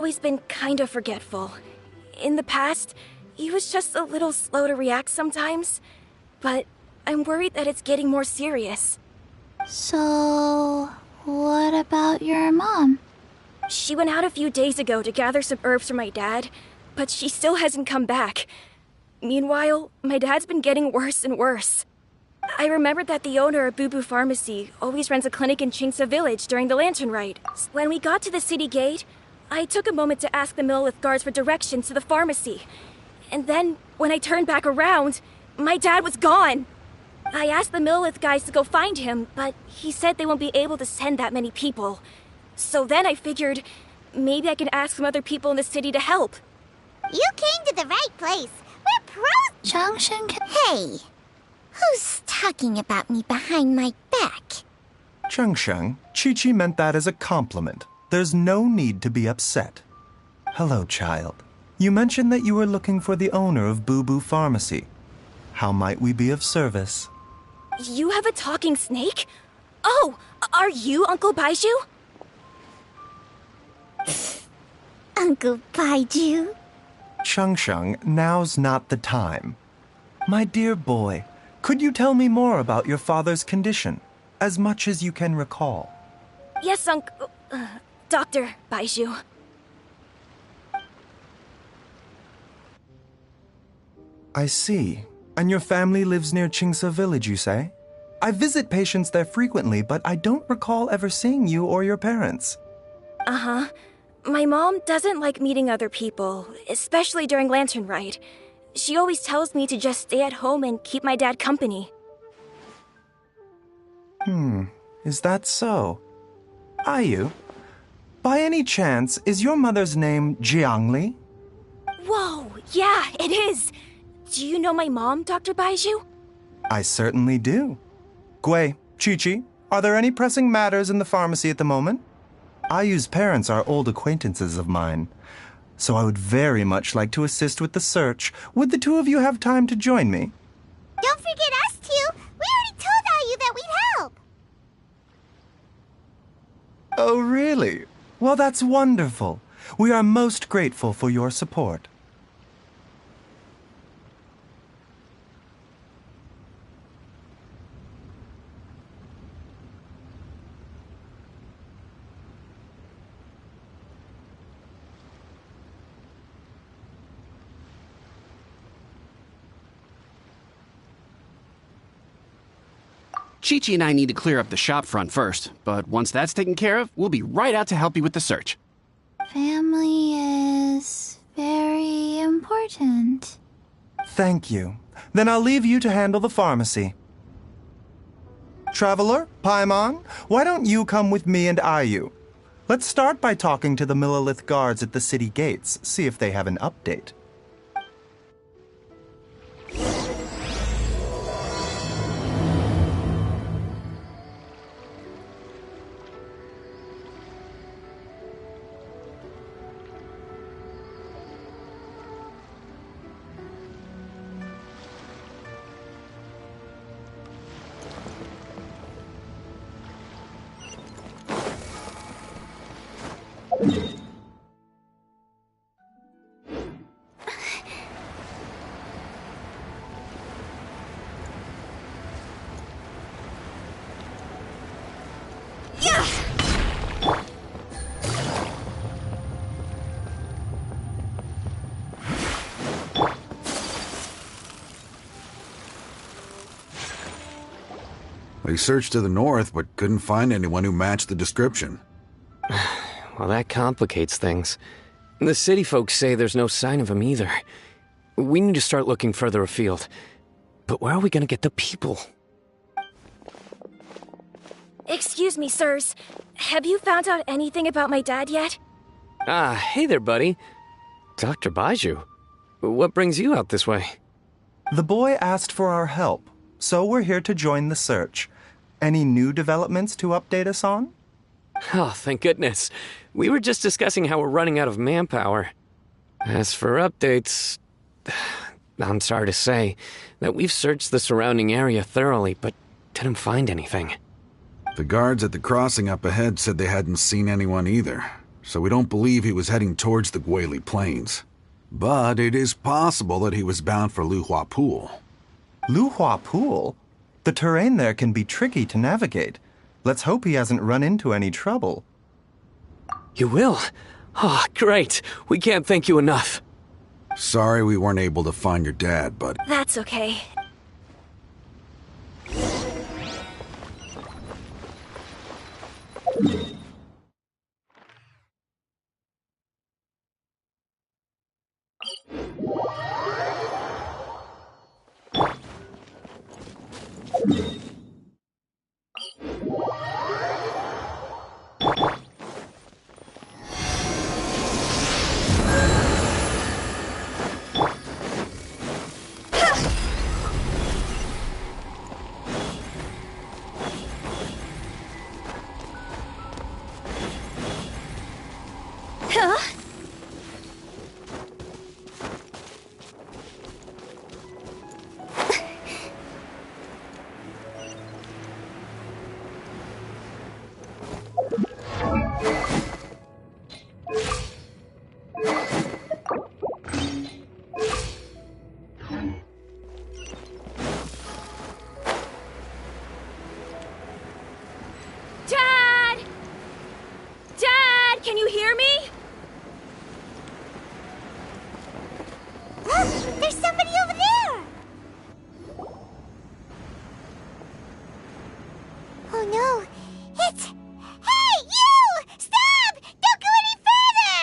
Always been kind of forgetful. In the past, he was just a little slow to react sometimes, but I'm worried that it's getting more serious. So, what about your mom? She went out a few days ago to gather some herbs for my dad, but she still hasn't come back. Meanwhile, my dad's been getting worse and worse. I remembered that the owner of Boo Boo Pharmacy always runs a clinic in Chingsa Village during the Lantern Rite. When we got to the city gate, I took a moment to ask the Millelith guards for directions to the pharmacy. And then, when I turned back around, my dad was gone. I asked the Millelith guys to go find him, but he said they won't be able to send that many people. So then I figured, maybe I can ask some other people in the city to help. You came to the right place. We're pros. Genshin can— Hey, who's talking about me behind my back? Chengsheng, Chi-Chi meant that as a compliment. There's no need to be upset. Hello, child. You mentioned that you were looking for the owner of Boo Boo Pharmacy. How might we be of service? You have a talking snake? Oh, are you Uncle Baiju? Uncle Baiju? Chengsheng, now's not the time. My dear boy, could you tell me more about your father's condition, as much as you can recall? Yes, Dr. Baiju. I see. And your family lives near Chingsa Village, you say? I visit patients there frequently, but I don't recall ever seeing you or your parents. Uh-huh. My mom doesn't like meeting other people, especially during Lantern Rite. She always tells me to just stay at home and keep my dad company. Is that so? Ayu, by any chance, is your mother's name Jiangli? Whoa, yeah, it is! Do you know my mom, Dr. Baiju? I certainly do. Gui, Chi-Chi, are there any pressing matters in the pharmacy at the moment? Ayu's parents are old acquaintances of mine, so I would very much like to assist with the search. Would the two of you have time to join me? Don't forget us two. We already told Ayu that we'd help. Oh, really? Well, that's wonderful. We are most grateful for your support. Chi-Chi and I need to clear up the shop front first, but once that's taken care of, we'll be right out to help you with the search. Family is very important. Thank you. Then I'll leave you to handle the pharmacy. Traveler, Paimon, why don't you come with me and Ayu? Let's start by talking to the Millelith guards at the city gates, see if they have an update. They searched to the north, but couldn't find anyone who matched the description. Well, that complicates things. The city folks say there's no sign of him either. We need to start looking further afield. But where are we going to get the people? Excuse me, sirs. Have you found out anything about my dad yet? Ah, hey there, buddy. Dr. Baiju. What brings you out this way? The boy asked for our help, so we're here to join the search. Any new developments to update us on? Oh, thank goodness. We were just discussing how we're running out of manpower. As for updates, I'm sorry to say that we've searched the surrounding area thoroughly, but didn't find anything. The guards at the crossing up ahead said they hadn't seen anyone either, so we don't believe he was heading towards the Guili Plains. But it is possible that he was bound for Luhua Pool. Luhua Pool? The terrain there can be tricky to navigate. Let's hope he hasn't run into any trouble. You will? Oh, great. We can't thank you enough. Sorry we weren't able to find your dad, but That's okay. Huh? Dad! Dad, can you hear me? Look! There's somebody over there! Oh no! It's... Hey, you! Stop! Don't go any further!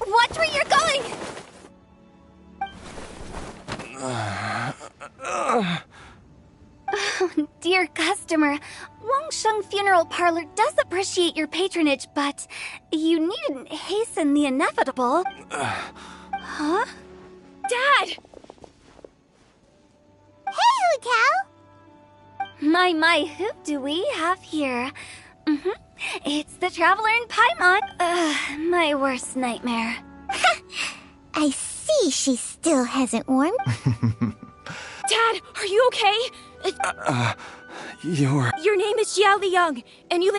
Watch where you're going! Dear customer, Wangsheng Funeral Parlor does appreciate your patronage, but you needn't hasten the inevitable. Huh? Dad! Hey, Hu Tao! My, who do we have here? It's the Traveler in Paimon. My worst nightmare. I see she still hasn't warmed. Dad, are you okay? Your name is Xiao Liang, and you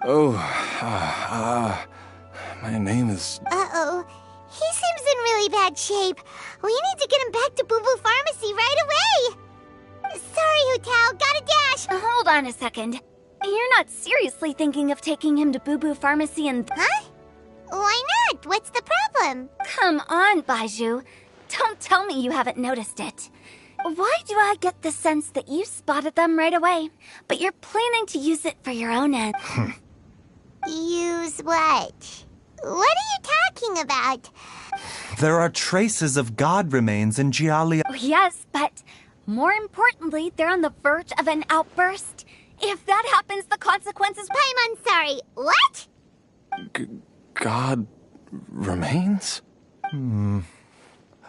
My name is... Uh-oh. He seems in really bad shape. We need to get him back to Boo Boo Pharmacy right away. Sorry, Hu Tao. Gotta dash. Hold on a second. You're not seriously thinking of taking him to Boo Boo Pharmacy and... Huh? Why not? What's the problem? Come on, Baizhu. Don't tell me you haven't noticed it. Why do I get the sense that you spotted them right away, but you're planning to use it for your own end? Use what? What are you talking about? There are traces of god remains in Jialia. Oh, yes, but more importantly, they're on the verge of an outburst. If that happens, the consequences... Paimon, sorry. What? God remains?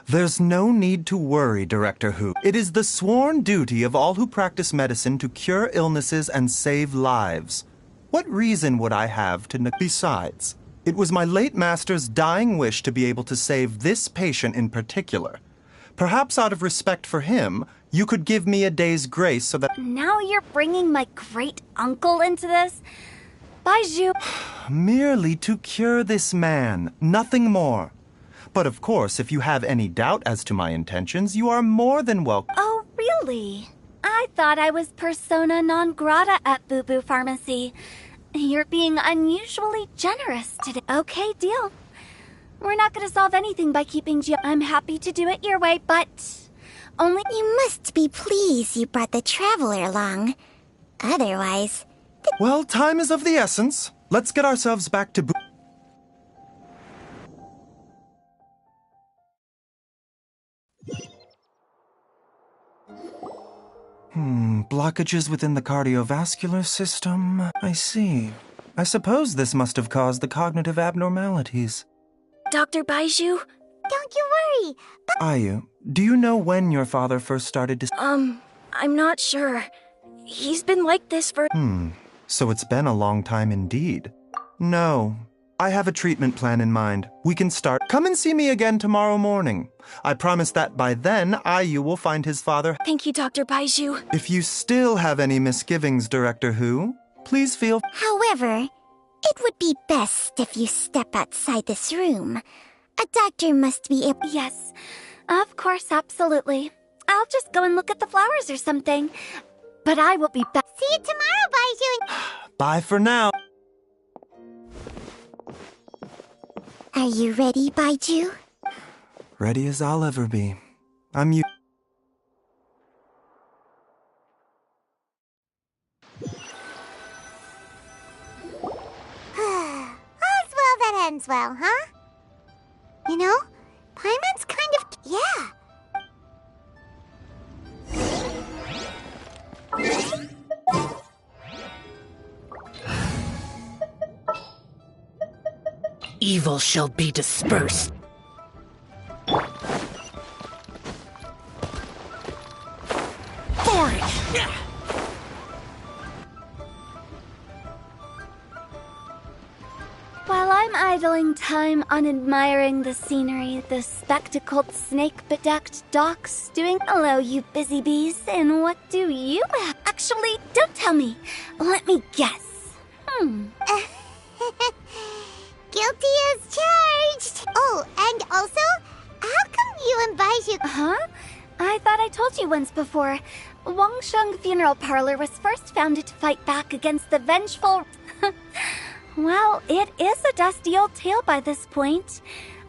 There's no need to worry, Director Hu. It is the sworn duty of all who practice medicine to cure illnesses and save lives. What reason would I have to... Besides, it was my late master's dying wish to be able to save this patient in particular. Perhaps out of respect for him, you could give me a day's grace so that... Now you're bringing my great-uncle into this? Baizhu... Merely to cure this man, nothing more. But of course, if you have any doubt as to my intentions, you are more than welcome. Oh, really? I thought I was persona non grata at Boo Boo Pharmacy. You're being unusually generous today. Okay, deal. We're not going to solve anything by keeping Gio. I'm happy to do it your way, but only... You must be pleased you brought the Traveler along. Otherwise... Well, time is of the essence. Let's get ourselves back to... Blockages within the cardiovascular system. I see. I suppose this must have caused the cognitive abnormalities. Dr. Baizhu? Don't you worry. Ayu, do you know when your father first started to... I'm not sure. He's been like this for... So it's been a long time indeed. No, I have a treatment plan in mind. We can start. Come and see me again tomorrow morning. I promise that by then, Ayu will find his father. Thank you, Dr. Baiju. If you still have any misgivings, Director Who, please feel... However, it would be best if you step outside this room. A doctor must be able... Yes, of course, absolutely. I'll just go and look at the flowers or something. But I will be back. See you tomorrow, Baiju. Bye for now. Are you ready, Baiju? Ready as I'll ever be. I'm you. All's well that ends well, huh? You know, Paimon's kind of... Yeah. Evil shall be dispersed. For it! While I'm idling time on admiring the scenery, the spectacled, snake-bedecked docks doing... Hello, you busy bees, and what do you have? Actually, don't tell me. Let me guess. Guilty as charged. Oh, and also, how come you and Baiju... Huh? I thought I told you once before. Wangsheng Funeral Parlor was first founded to fight back against the vengeful... Well, it is a dusty old tale by this point.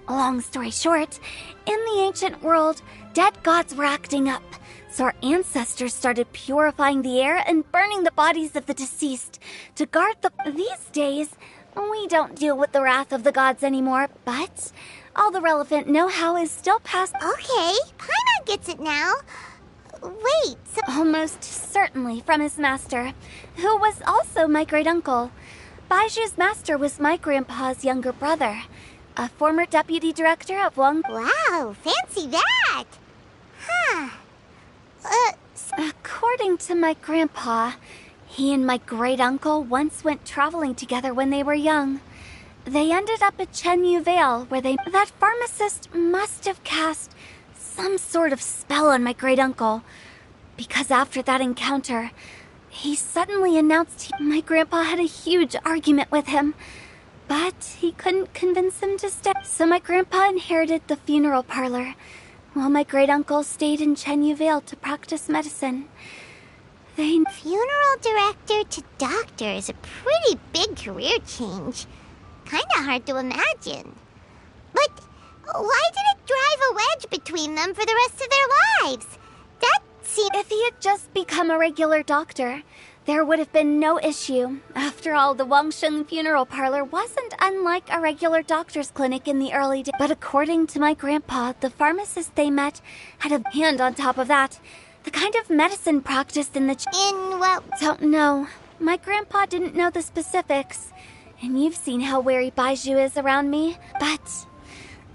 Long story short, in the ancient world, dead gods were acting up, so our ancestors started purifying the air and burning the bodies of the deceased to guard the... These days, we don't deal with the wrath of the gods anymore, but all the relevant know-how is still passed... Okay, Paimon gets it now. Wait, so... Almost certainly from his master, who was also my great-uncle. Baiju's master was my grandpa's younger brother, a former deputy director of Wang... Wow, fancy that! Huh. According to my grandpa, he and my great-uncle once went traveling together when they were young. They ended up at Chenyu Vale, where they... That pharmacist must have cast some sort of spell on my great-uncle, because after that encounter... He suddenly announced my grandpa had a huge argument with him, but he couldn't convince him to stay. So my grandpa inherited the funeral parlor, while my great-uncle stayed in Chenyu Vale to practice medicine. Funeral director to doctor is a pretty big career change. Kinda hard to imagine. But why did it drive a wedge between them for the rest of their lives? That seems... If he had just become a regular doctor, there would have been no issue. After all, the Wangsheng Funeral Parlor wasn't unlike a regular doctor's clinic in the early days. But according to my grandpa, the pharmacist they met had a hand on top of that. The kind of medicine practiced in the... In what... Don't know. My grandpa didn't know the specifics. And you've seen how wary Baiju is around me. But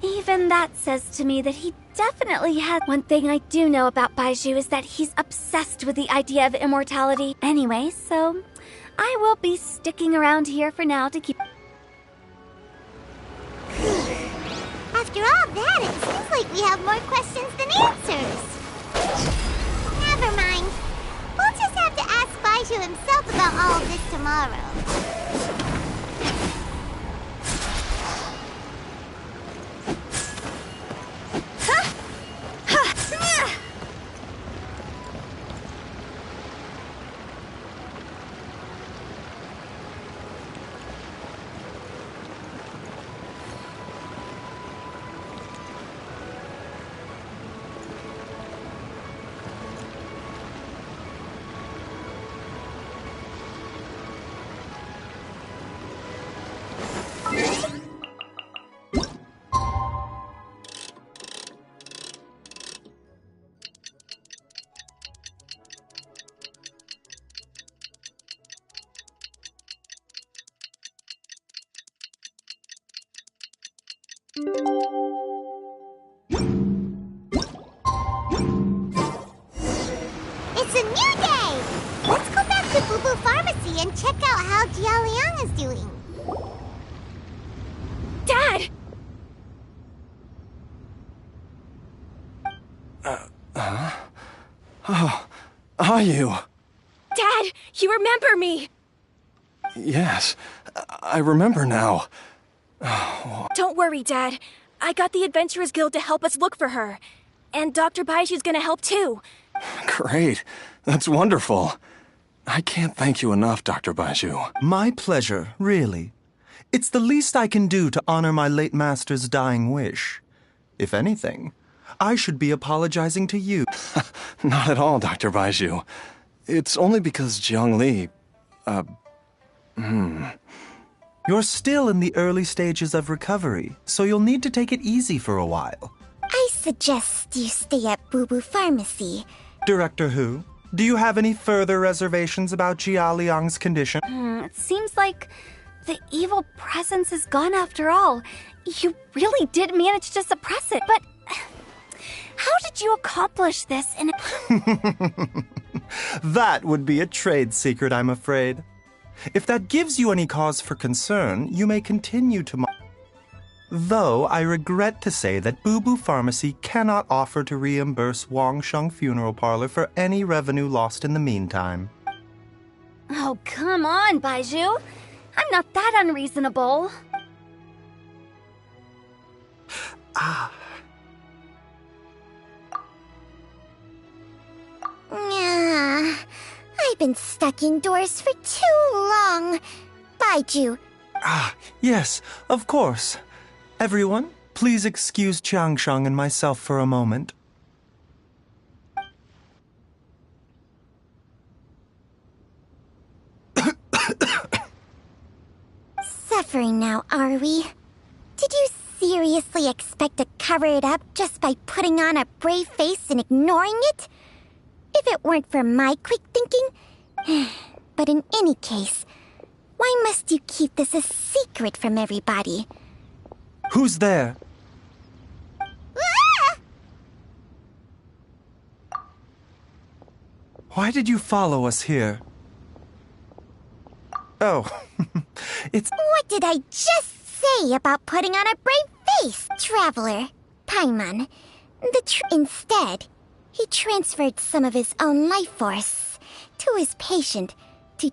even that says to me that he definitely has... One thing I do know about Baiju is that he's obsessed with the idea of immortality. Anyway, so I will be sticking around here for now to keep... After all that, it seems like we have more questions than answers. Never mind. We'll just have to ask Baiju himself about all of this tomorrow. It's a new day! Let's go back to Boo Boo Pharmacy and check out how Jiao Liang is doing. Oh, are you? Dad, you remember me! Yes, I remember now. Don't worry, Dad. I got the Adventurers Guild to help us look for her. And Dr. Baiju's gonna help too. Great. That's wonderful. I can't thank you enough, Dr. Baiju. My pleasure, really. It's the least I can do to honor my late master's dying wish. If anything, I should be apologizing to you. Not at all, Dr. Baiju. It's only because Jiang Li, You're still in the early stages of recovery, so you'll need to take it easy for a while. I suggest you stay at Boo Boo Pharmacy. Director Hu, do you have any further reservations about Jia Liang's condition? It seems like the evil presence is gone after all. You really did manage to suppress it, but how did you accomplish this in That would be a trade secret, I'm afraid. If that gives you any cause for concern, you may continue to Though I regret to say that Boo Boo Pharmacy cannot offer to reimburse Wang Sheng Funeral Parlor for any revenue lost in the meantime. Oh, come on, Baiju. I'm not that unreasonable. I've been stuck indoors for too long. Baiju, Yes, of course. Everyone, please excuse Changsheng and myself for a moment. suffering now, are we? Did you seriously expect to cover it up just by putting on a brave face and ignoring it? If it weren't for my quick thinking... But in any case, why must you keep this a secret from everybody? Who's there? Ah! Why did you follow us here? Oh, it's... What did I just say about putting on a brave face? Traveler, Paimon, instead, he transferred some of his own life force to his patient to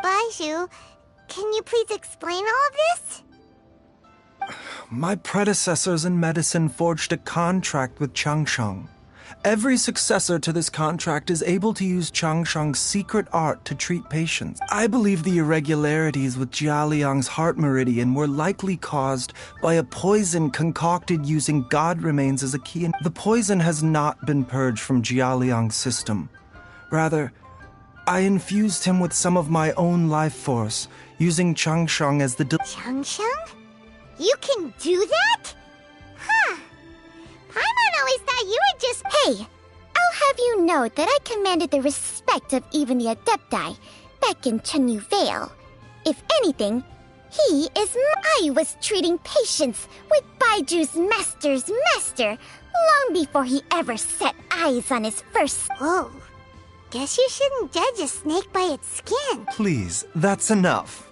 Baiju, can you please explain all of this? My predecessors in medicine forged a contract with Changsheng. Every successor to this contract is able to use Changsheng's secret art to treat patients. I believe the irregularities with Jialiang's heart meridian were likely caused by a poison concocted using god remains as a key. The poison has not been purged from Jialiang's system. Rather, I infused him with some of my own life force, using Changsheng as the Changsheng? You can do that? Huh. Paimon always thought you were just... Hey, I'll have you know that I commanded the respect of even the Adepti back in Chenyu Vale. If anything, he is... I was treating patients with Baiju's master's master long before he ever set eyes on his first... Whoa. Guess you shouldn't judge a snake by its skin. Please, that's enough.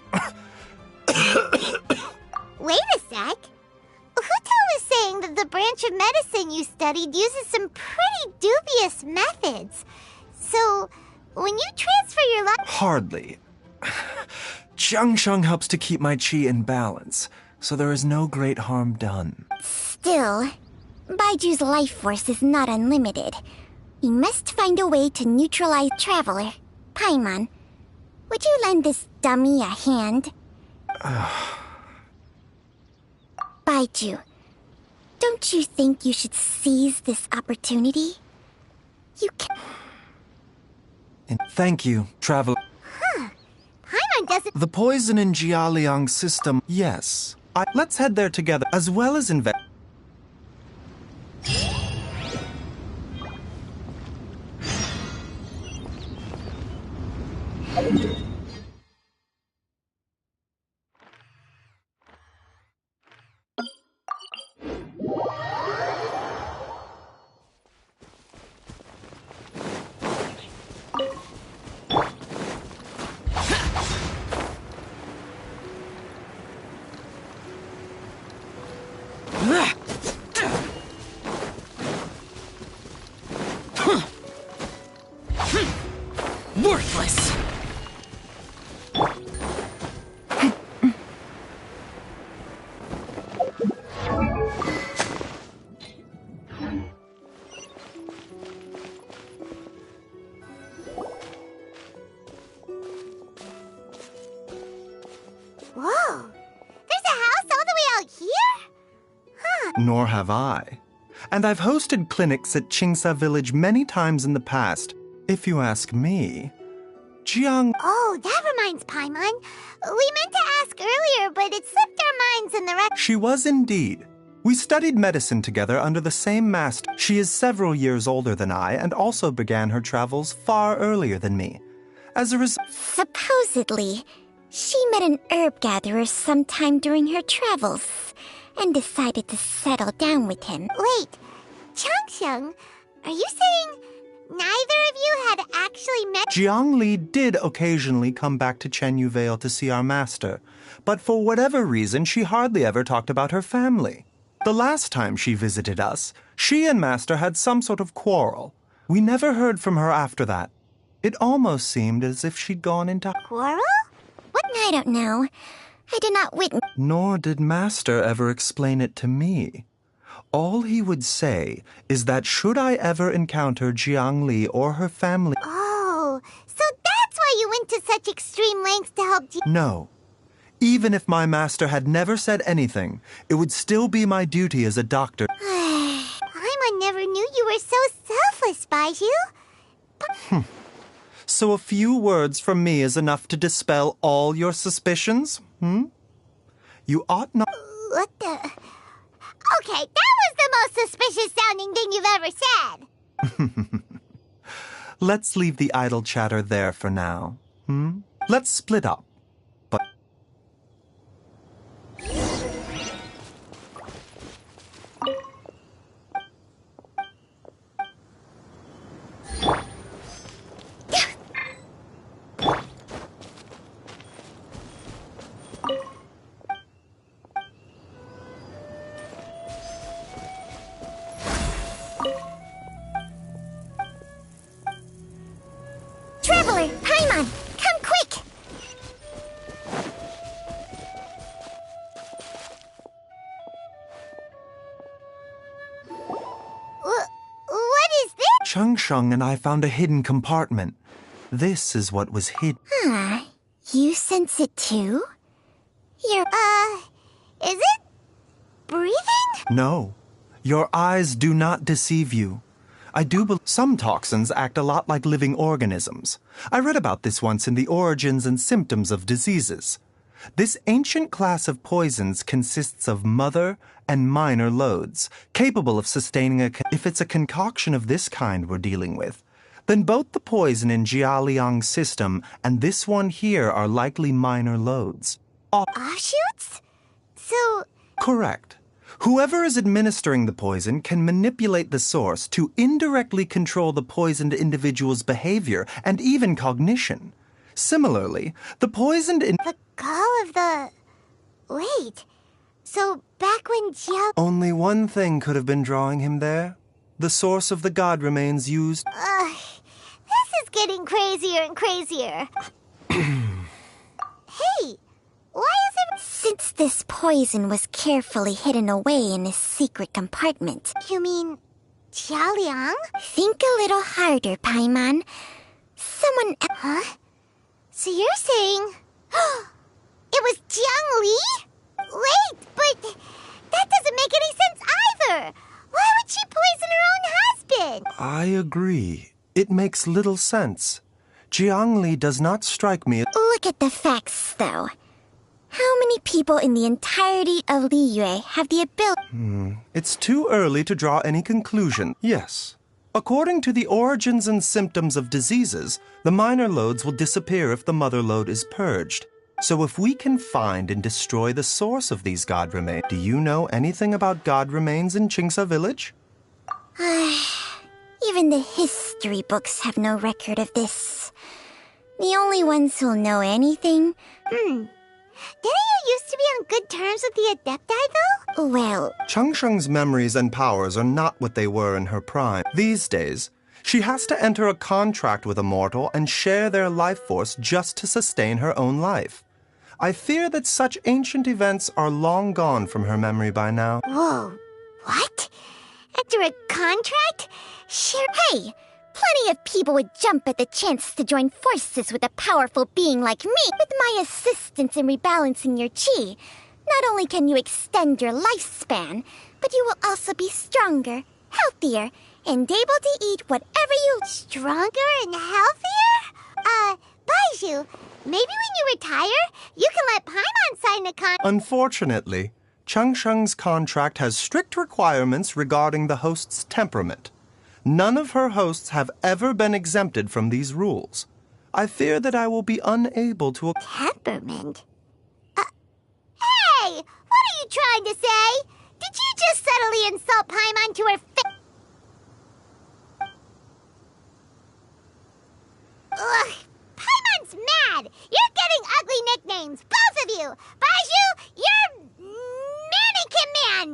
Wait a sec. Huto was saying that the branch of medicine you studied uses some pretty dubious methods. So, when you transfer your life... Hardly. Changsheng helps to keep my chi in balance, so there is no great harm done. Still, Baiju's life force is not unlimited. We must find a way to neutralize Traveler. Paimon, would you lend this dummy a hand? Baiju, don't you think you should seize this opportunity? You can... Thank you, Traveler. Huh. Paimon doesn't... The poison in Jialiang's system, yes. Let's head there together, as well as invest... Nor have I. And I've hosted clinics at Qingsa Village many times in the past. If you ask me, Jiang... Oh, that reminds Paimon. We meant to ask earlier, but it slipped our minds in the rest. She was indeed. We studied medicine together under the same master. She is several years older than I and also began her travels far earlier than me. As a result... Supposedly, she met an herb gatherer sometime during her travels and decided to settle down with him. Wait, Changsheng, are you saying neither of you had actually met? Jiang Li did occasionally come back to Chenyu Vale to see our master, but for whatever reason, she hardly ever talked about her family. The last time she visited us, she and master had some sort of quarrel. We never heard from her after that. It almost seemed as if she'd gone into... Quarrel? What? I don't know. I did not witness... Nor did master ever explain it to me. All he would say is that should I ever encounter Jiang Li or her family... Oh, so that's why you went to such extreme lengths to help... No. Even if my master had never said anything, it would still be my duty as a doctor. Paimon never knew you were so selfless, Baizhu. So a few words from me is enough to dispel all your suspicions? You ought not... What the... Okay, that was the most suspicious sounding thing you've ever said. Let's leave the idle chatter there for now. Let's split up. But... Traveler, Paimon, come quick! What is this? Changsheng and I found a hidden compartment. This is what was hid. You sense it too? You're, is it breathing? No. Your eyes do not deceive you. I do believe some toxins act a lot like living organisms. I read about this once in the Origins and Symptoms of Diseases. This ancient class of poisons consists of mother and minor loads, capable of sustaining if it's a concoction of this kind we're dealing with, then both the poison in Jialiang's system and this one here are likely minor loads. Offshoots? So... Correct. Whoever is administering the poison can manipulate the source to indirectly control the poisoned individual's behavior and even cognition. Similarly, the poisoned The call of the... Wait. So back when Only one thing could have been drawing him there. The source of the god remains used... this is getting crazier and crazier. Hey, why is it... Since this poison was carefully hidden away in this secret compartment... You mean... Jialiang? Think a little harder, Paimon. Someone... Huh? So you're saying... it was Jiang Li? Wait, but... that doesn't make any sense either! Why would she poison her own husband? I agree. It makes little sense. Jiang Li does not strike me... Look at the facts, though. How many people in the entirety of Liyue have the ability... It's too early to draw any conclusion. Yes. According to the Origins and Symptoms of Diseases, the minor loads will disappear if the mother load is purged. So if we can find and destroy the source of these god remains... Do you know anything about god remains in Qingsa Village? Even the history books have no record of this. The only ones who'll know anything... Didn't you used to be on good terms with the Adepti, though? Well... Changsheng's memories and powers are not what they were in her prime. These days, she has to enter a contract with a mortal and share their life force just to sustain her own life. I fear that such ancient events are long gone from her memory by now. Whoa, what? Enter a contract? Sure. Hey, plenty of people would jump at the chance to join forces with a powerful being like me, with my assistance in rebalancing your chi. Not only can you extend your lifespan, but you will also be stronger, healthier, and able to eat whatever you... Stronger and healthier? Baiju, maybe when you retire, you can let Paimon sign a Unfortunately, Changsheng's contract has strict requirements regarding the host's temperament. None of her hosts have ever been exempted from these rules. I fear that I will be unable to... Temperament? Hey! What are you trying to say? Did you just subtly insult Paimon to her face? Ugh! Paimon's mad! You're getting ugly nicknames, both of you! Baiju, you're Mannequin Man!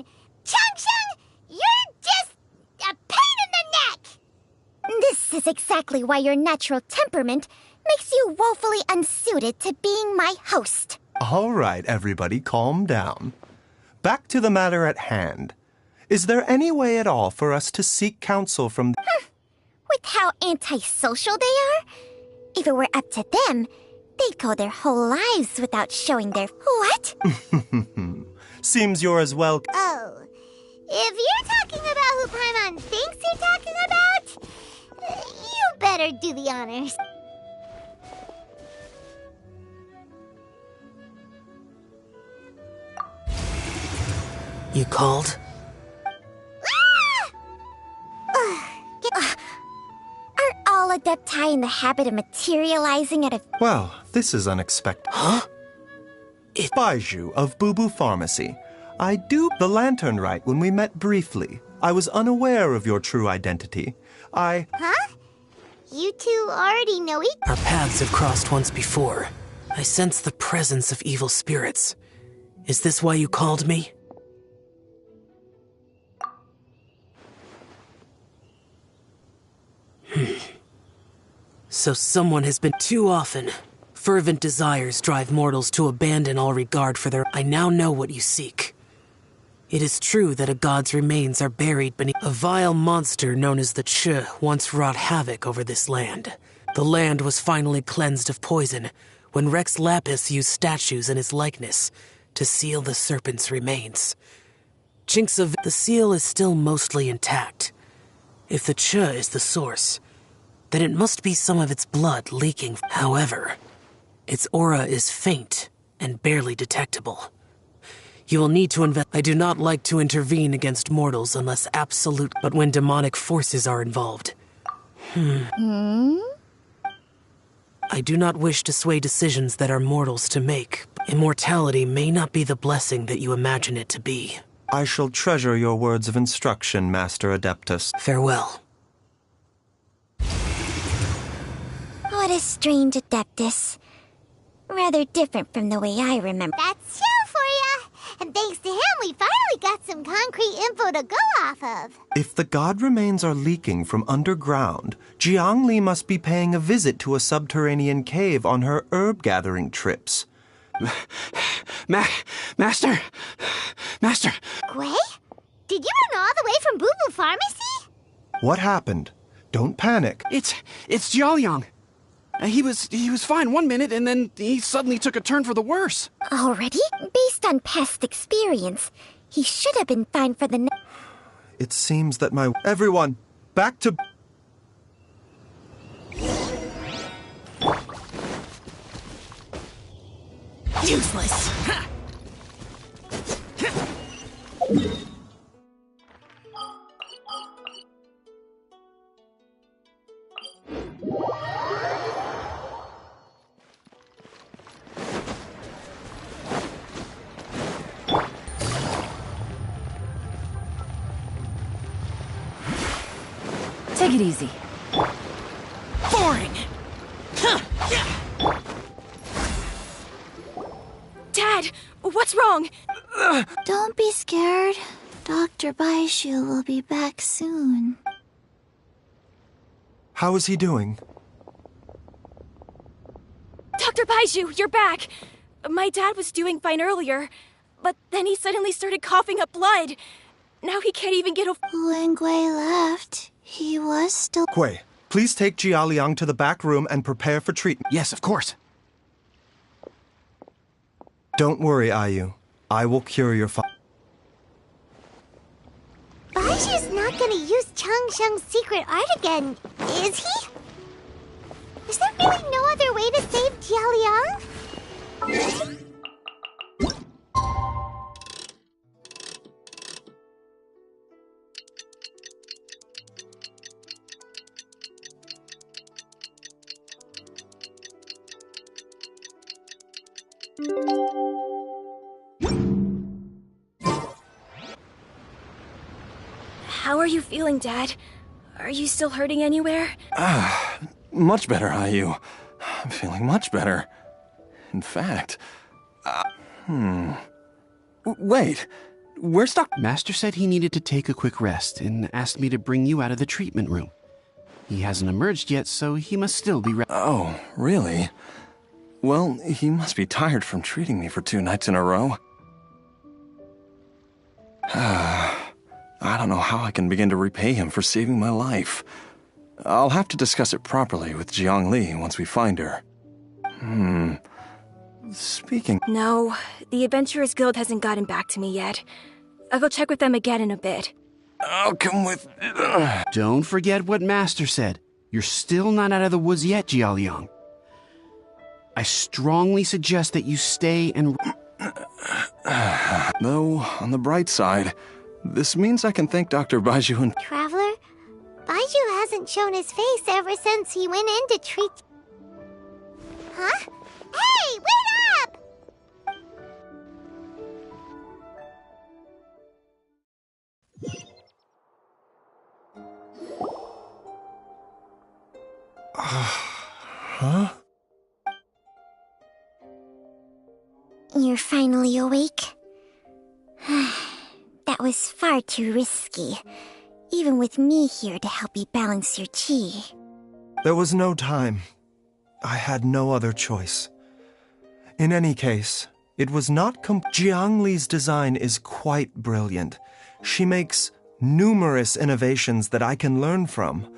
Changsheng, you're just a pain in the neck! This is exactly why your natural temperament makes you woefully unsuited to being my host. All right, everybody, calm down. Back to the matter at hand. Is there any way at all for us to seek counsel from... With how antisocial they are? If it were up to them, they'd go their whole lives without showing their... What? Seems you're as well... Oh, if you're talking about who Paimon thinks you're talking about, you better do the honors. You called? Aren't all Adepti in the habit of materializing at a... Well, this is unexpected. Huh? Baiju of Bubu Pharmacy. I do the lantern right when we met briefly. I was unaware of your true identity. Huh? You two already know each... Our paths have crossed once before. I sense the presence of evil spirits. Is this why you called me? So someone has been... Too often, fervent desires drive mortals to abandon all regard for their... I now know what you seek. It is true that a god's remains are buried beneath... A vile monster known as the Ch once wrought havoc over this land. The land was finally cleansed of poison when Rex Lapis used statues in his likeness to seal the serpent's remains. Chinks of... The seal is still mostly intact. If the Ch is the source, then it must be some of its blood leaking. However, its aura is faint and barely detectable. You will need to invest... I do not like to intervene against mortals unless absolute... But when demonic forces are involved. I do not wish to sway decisions that are mortals to make. Immortality may not be the blessing that you imagine it to be. I shall treasure your words of instruction, Master Adeptus. Farewell. What a strange Adeptus. Rather different from the way I remember. That's Xiao for ya! And thanks to him, we finally got some concrete info to go off of. If the god remains are leaking from underground, Jiangli must be paying a visit to a subterranean cave on her herb-gathering trips. Master! Gui? Did you run all the way from Bubu Pharmacy? What happened? Don't panic. It's Jiaoliang. He was fine one minute, and then he suddenly took a turn for the worse. Already? Based on past experience, he should have been fine for the It seems that my... Everyone, back to... Useless! Take it easy. Boring! Dad, what's wrong? Don't be scared. Dr. Baishu will be back soon. How is he doing? Dr. Baiju, you're back. My dad was doing fine earlier, but then he suddenly started coughing up blood. Now he can't even get a... When Gui left, he was still... Gui, please take Jiaoliang to the back room and prepare for treatment. Yes, of course. Don't worry, Ayu. I will cure your father. Baishu's not gonna use Changsheng's secret art again, is he? Is there really no other way to save Jialiang? How are you feeling, Dad? Are you still hurting anywhere? Much better, Ayu. I'm feeling much better. In fact, wait, where's Dr. Master said he needed to take a quick rest and asked me to bring you out of the treatment room. He hasn't emerged yet, so he must still be Oh, really? Well, he must be tired from treating me for 2 nights in a row. I don't know how I can begin to repay him for saving my life. I'll have to discuss it properly with Jiang Li once we find her. Speaking... No, the Adventurers Guild hasn't gotten back to me yet. I'll go check with them again in a bit. I'll come with... Don't forget what Master said. You're still not out of the woods yet, Jialiang. I strongly suggest that you stay and... Though, on the bright side, this means I can thank Dr. Baizhu and... Traveler, Baizhu hasn't shown his face ever since he went in to treat... Huh? Hey, wait up! Huh? You're finally awake? That was far too risky, even with me here to help you balance your chi. There was no time. I had no other choice. In any case, it was not Jiang Li's design is quite brilliant. She makes numerous innovations that I can learn from.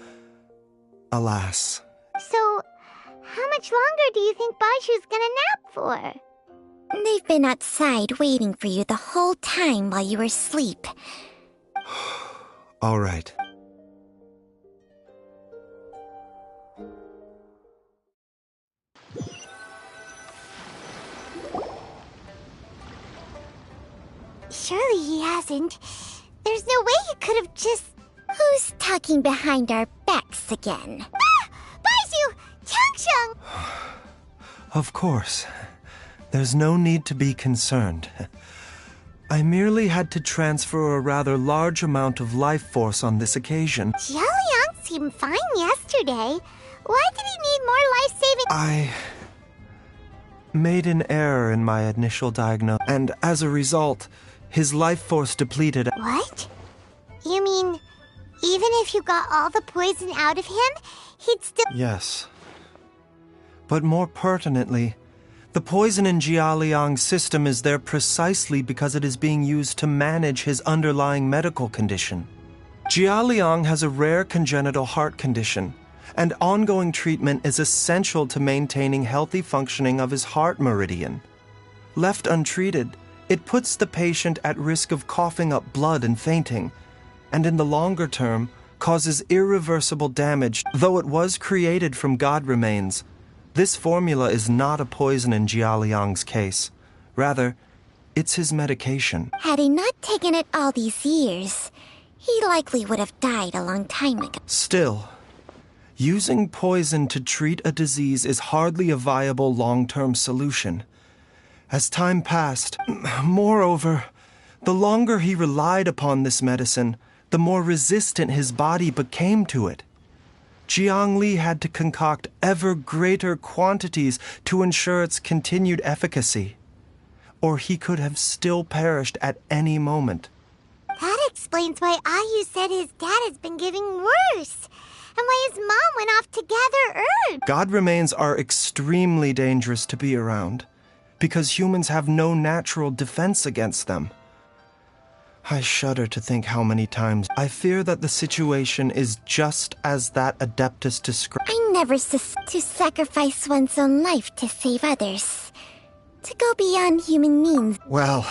Alas. So, how much longer do you think Baishu's gonna nap for? They've been outside waiting for you the whole time while you were asleep. All right. Surely he hasn't. There's no way he could have just... Who's talking behind our backs again? Ah! Baishu! Changsheng! Of course. There's no need to be concerned. I merely had to transfer a rather large amount of life force on this occasion. Jialiang seemed fine yesterday. Why did he need more life-saving... I made an error in my initial diagnosis, and as a result, his life force depleted. What? You mean, even if you got all the poison out of him, he'd still... Yes. But more pertinently, the poison in Jialiang's system is there precisely because it is being used to manage his underlying medical condition. Jialiang has a rare congenital heart condition, and ongoing treatment is essential to maintaining healthy functioning of his heart meridian. Left untreated, it puts the patient at risk of coughing up blood and fainting, and in the longer term, causes irreversible damage. Though it was created from god remains, this formula is not a poison in Jialiang's case. Rather, it's his medication. Had he not taken it all these years, he likely would have died a long time ago. Still, using poison to treat a disease is hardly a viable long-term solution. As time passed, moreover, the longer he relied upon this medicine, the more resistant his body became to it. Jiang Li had to concoct ever greater quantities to ensure its continued efficacy, or he could have still perished at any moment. That explains why Ayu said his dad has been getting worse, and why his mom went off to gather herbs. God remains are extremely dangerous to be around, because humans have no natural defense against them. I shudder to think how many times I fear that the situation is just as that Adeptus described. I never to sacrifice one's own life to save others. To go beyond human means. Well,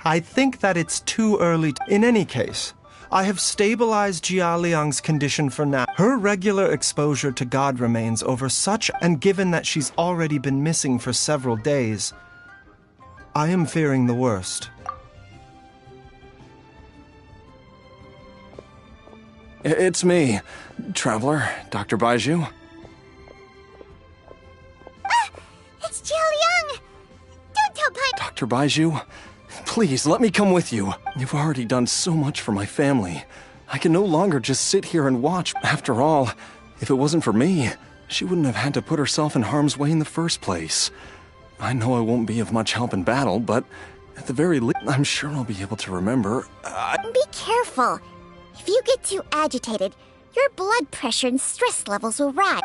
I think that it's too early. In any case, I have stabilized Jia Liang's condition for now. Her regular exposure to God remains over such, and given that she's already been missing for several days, I am fearing the worst. It's me, Traveler, Dr. Baiju. It's Jiao Liang! Don't tell Pai... Dr. Baiju, please let me come with you. You've already done so much for my family. I can no longer just sit here and watch. After all, if it wasn't for me, she wouldn't have had to put herself in harm's way in the first place. I know I won't be of much help in battle, but at the very least, I'm sure I'll be able to remember. Be careful. If you get too agitated, your blood pressure and stress levels will rise.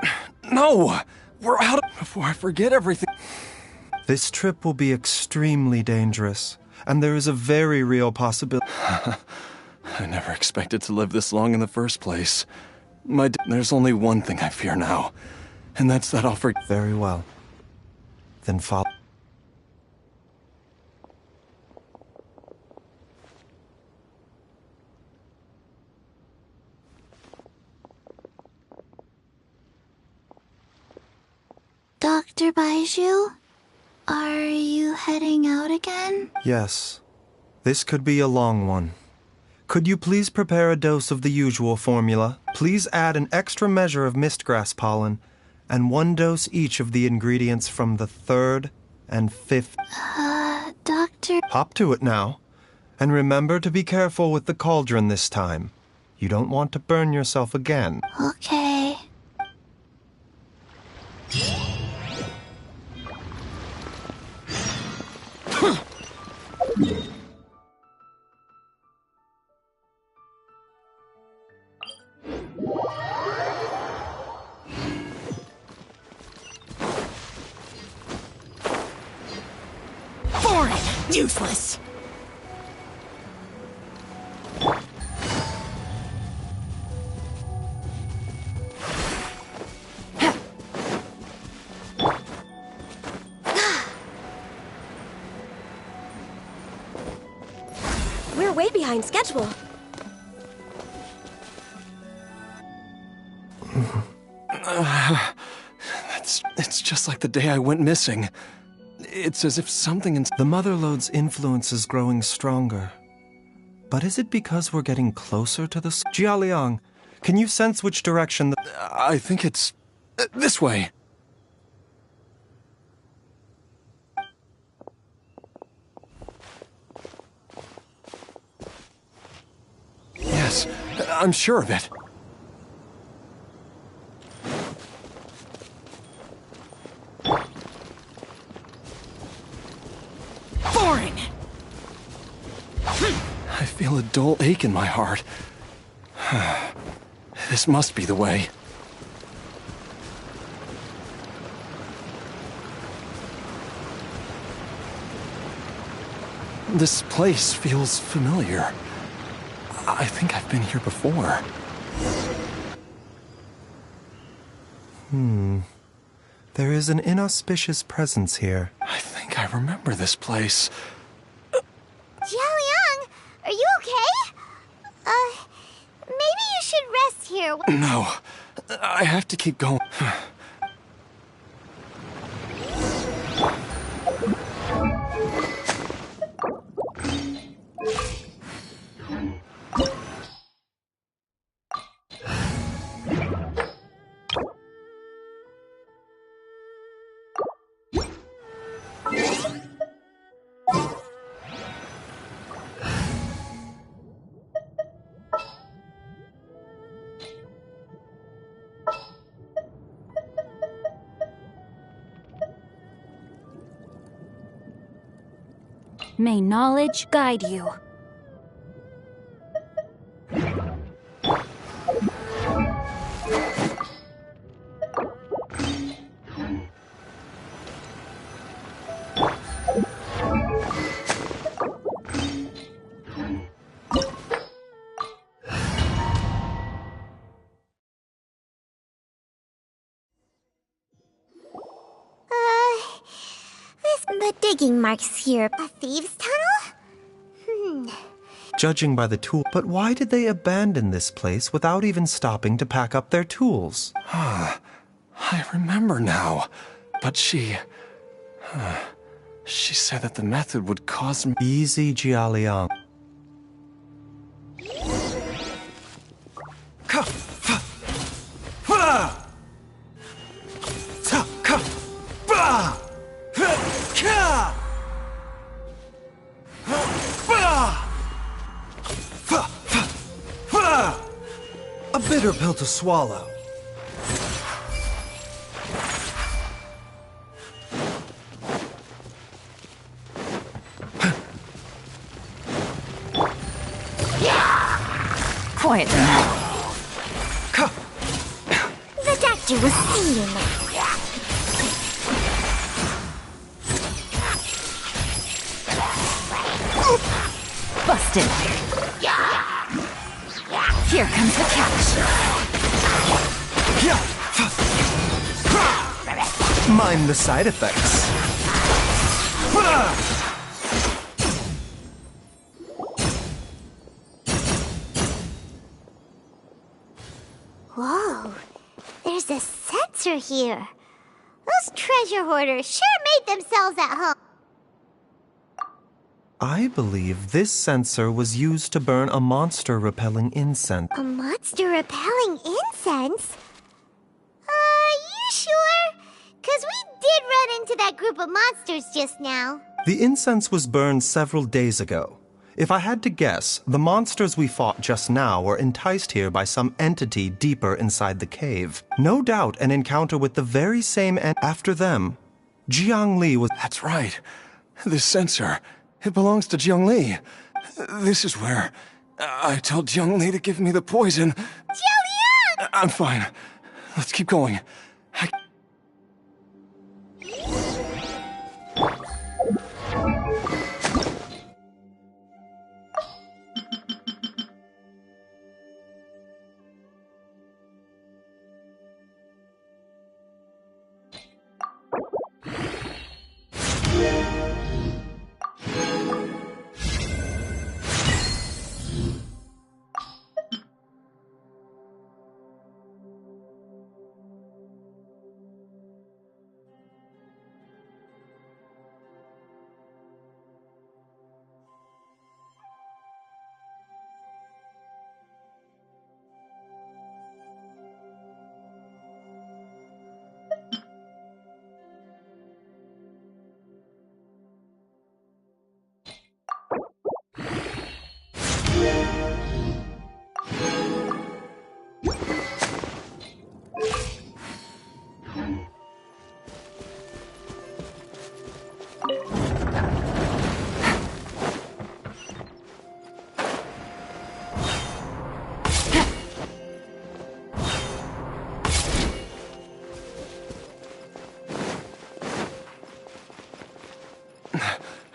No! We're out before I forget everything. This trip will be extremely dangerous, and there is a very real possibility. I never expected to live this long in the first place. There's only one thing I fear now, and that's that I'll forget. Very well. Then follow. Dr. Baiju, are you heading out again? Yes. This could be a long one. Could you please prepare a dose of the usual formula? Please add an extra measure of mistgrass pollen, and 1 dose each of the ingredients from the 3rd and 5th. Doctor... Hop to it now. And remember to be careful with the cauldron this time. You don't want to burn yourself again. Okay. Foreign! Useless! We're way behind schedule. It's just like the day I went missing. It's as if something in... The Motherlode's influence is growing stronger. But is it because we're getting closer to the... Jia Liang, can you sense which direction the... I think it's... this way. Yes, I'm sure of it. Foreign! I feel a dull ache in my heart. This must be the way. This place feels familiar. I think I've been here before. There is an inauspicious presence here. I think I remember this place. Jiao Liang, are you okay? Maybe you should rest here. No, I have to keep going. May knowledge guide you. The digging marks here. A thieves' tunnel? judging by the tool. But why did they abandon this place without even stopping to pack up their tools? I remember now. But she said that the method would cause me... Easy, Jialiang. A bitter pill to swallow. Quiet now. The doctor was seeing me. Busted. Here comes the catch. Mind the side effects. Whoa, there's a sensor here. Those treasure hoarders sure made themselves at home. I believe this sensor was used to burn a monster-repelling incense. A monster repelling incense? You sure? 'Cause we did run into that group of monsters just now. The incense was burned several days ago. If I had to guess, the monsters we fought just now were enticed here by some entity deeper inside the cave. No doubt an encounter with the very same after them. Jiang Li was... That's right. This sensor, it belongs to Jiang Li. This is where I told Jiang Li to give me the poison. Jialiang! I'm fine. Let's keep going.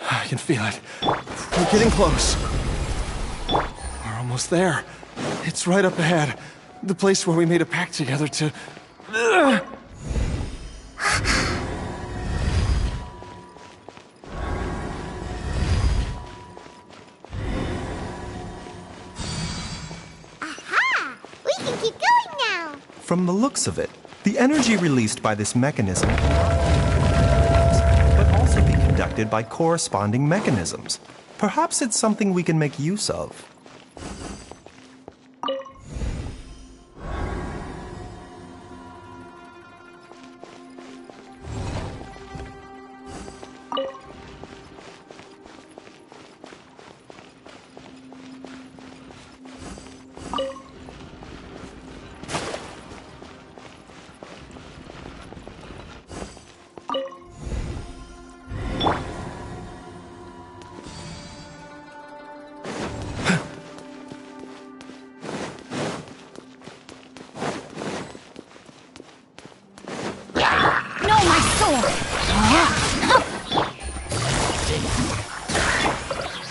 I can feel it. We're getting close. We're almost there. It's right up ahead. The place where we made a pact together to... Aha! We can keep going now. From the looks of it, the energy released by this mechanism but also be conducted by corresponding mechanisms. Perhaps it's something we can make use of.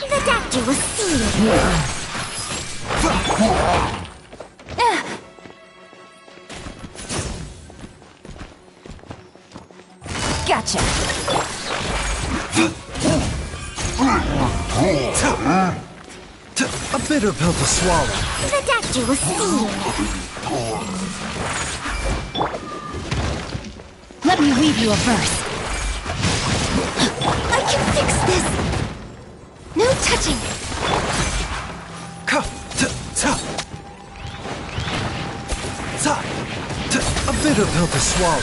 The doctor was seeing me. Gotcha. A bitter pill to swallow. The doctor will see you. Let me read you a verse. I can fix this! No touching! A bitter pill to swallow.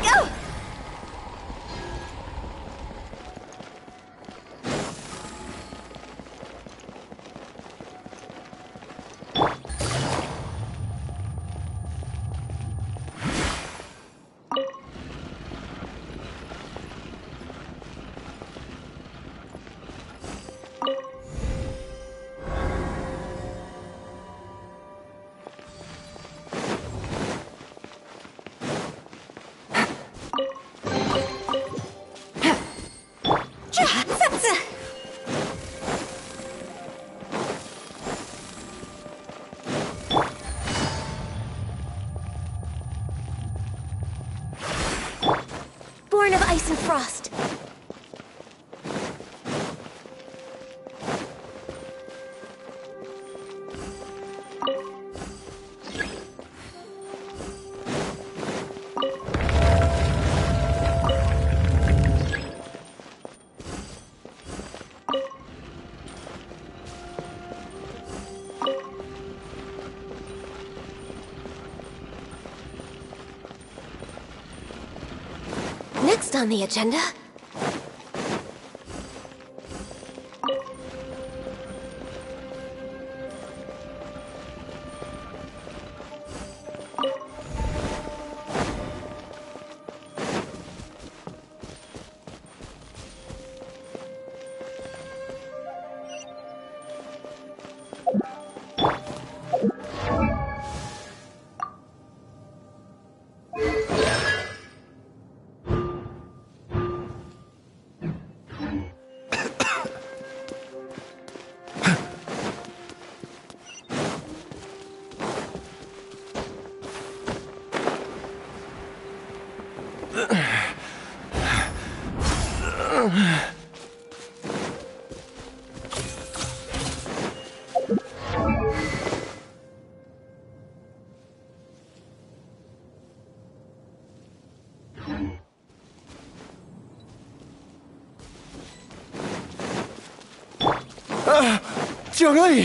Go! Born of ice and frost. Next on the agenda... Jiangli!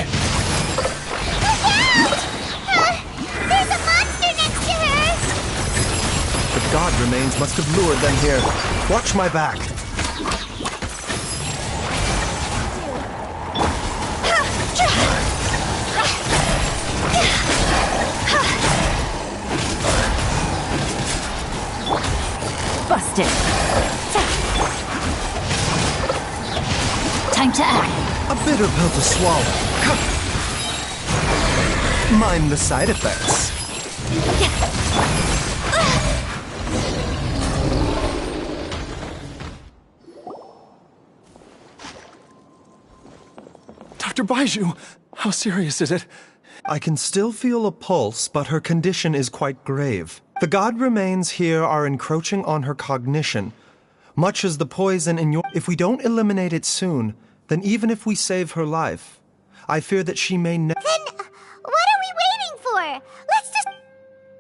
There's a monster next to her! The god remains must have lured them here. Watch my back. Busted. Time to act. A bitter pill to swallow. Mind the side effects. Dr. Baiju, how serious is it? I can still feel a pulse, but her condition is quite grave. The god remains here are encroaching on her cognition, much as the poison in your... If we don't eliminate it soon, then even if we save her life, I fear that she may Then, what are we waiting for? Let's just...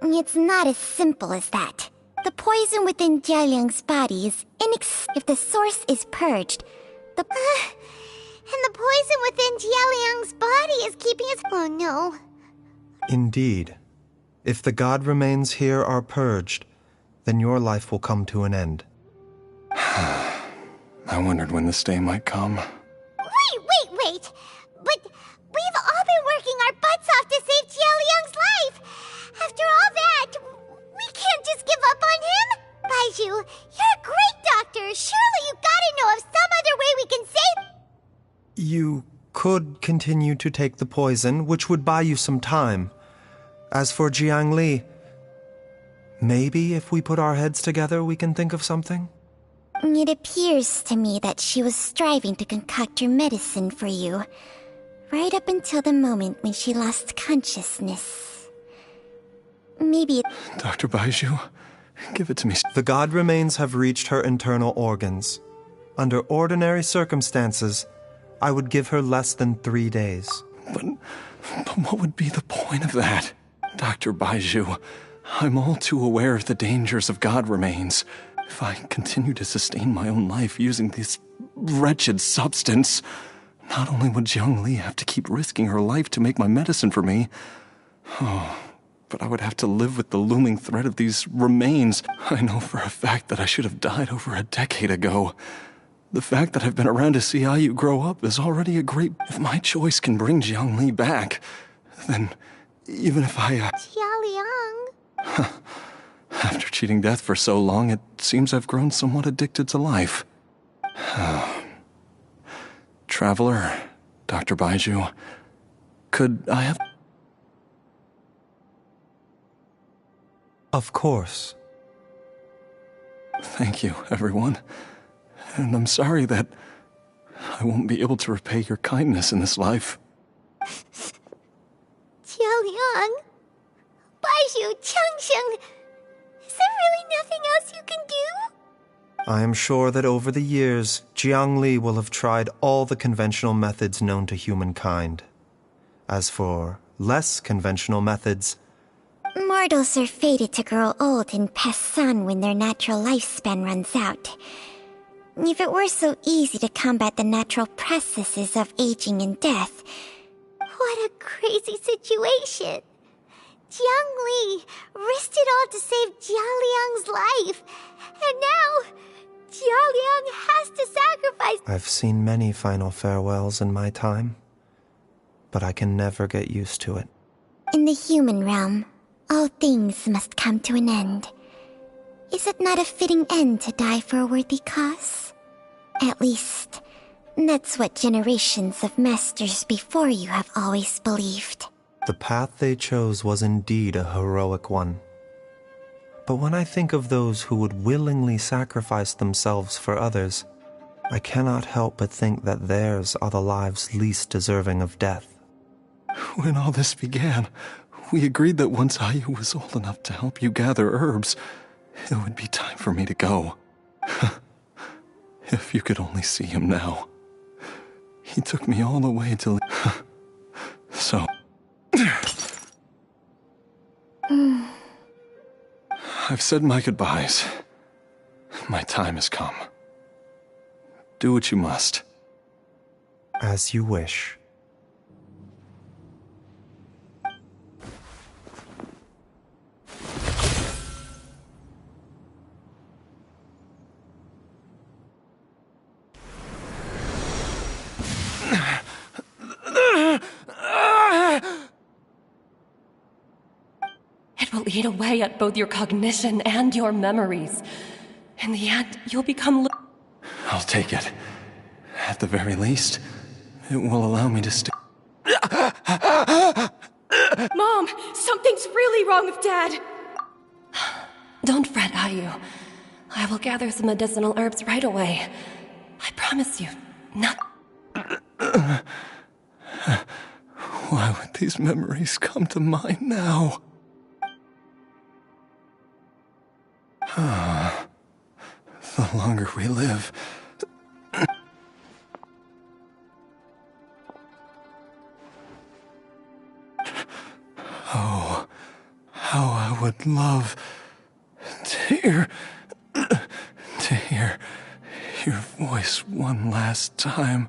It's not as simple as that. The poison within Jialiang's body is if the source is purged, and the poison within Jialiang's body is keeping us... Oh no. Indeed. If the god remains here are purged, then your life will come to an end. I wondered when this day might come. Wait! But we've all been working our butts off to save Jialiang's life! After all that, we can't just give up on him! Baiju, you're a great doctor! Surely you gotta know of some other way we can save... You could continue to take the poison, which would buy you some time. As for Jiangli, maybe if we put our heads together we can think of something? It appears to me that she was striving to concoct your medicine for you, right up until the moment when she lost consciousness. Maybe Dr. Baiju, give it to me. The god remains have reached her internal organs. Under ordinary circumstances, I would give her less than 3 days. But what would be the point of that? Dr. Baiju, I'm all too aware of the dangers of god remains. If I continue to sustain my own life using this wretched substance, not only would Jiang Li have to keep risking her life to make my medicine for me, but I would have to live with the looming threat of these remains. I know for a fact that I should have died over a decade ago. The fact that I've been around to see Ayu grow up is already a great... If my choice can bring Jiang Li back, then even if I... Jialiang. After cheating death for so long, it seems I've grown somewhat addicted to life. Traveler, Dr. Baiju, could I have... Of course. Thank you, everyone. And I'm sorry that I won't be able to repay your kindness in this life. Jialiang. Baiju, Changsheng. Is there really nothing else you can do? I am sure that over the years, Jiang Li will have tried all the conventional methods known to humankind. As for less conventional methods... Mortals are fated to grow old and pass on when their natural lifespan runs out. If it were so easy to combat the natural processes of aging and death, what a crazy situation! Jiang Li risked it all to save Jialiang's life, and now Jialiang has to sacrifice... I've seen many final farewells in my time, but I can never get used to it. In the human realm, all things must come to an end. Is it not a fitting end to die for a worthy cause? At least, that's what generations of masters before you have always believed. The path they chose was indeed a heroic one. But when I think of those who would willingly sacrifice themselves for others, I cannot help but think that theirs are the lives least deserving of death. When all this began, we agreed that once Ayu was old enough to help you gather herbs, it would be time for me to go. If you could only see him now. He took me all the way to... So... I've said my goodbyes. My time has come. Do what you must. As you wish. It will eat away at both your cognition and your memories. In the end, you'll become... I'll take it. At the very least, it will allow me to stay... Mom, something's really wrong with Dad. Don't fret, Ayu. I will gather some medicinal herbs right away. I promise you, not... Why would these memories come to mind now? The longer we live... Oh, how I would love to hear your voice one last time.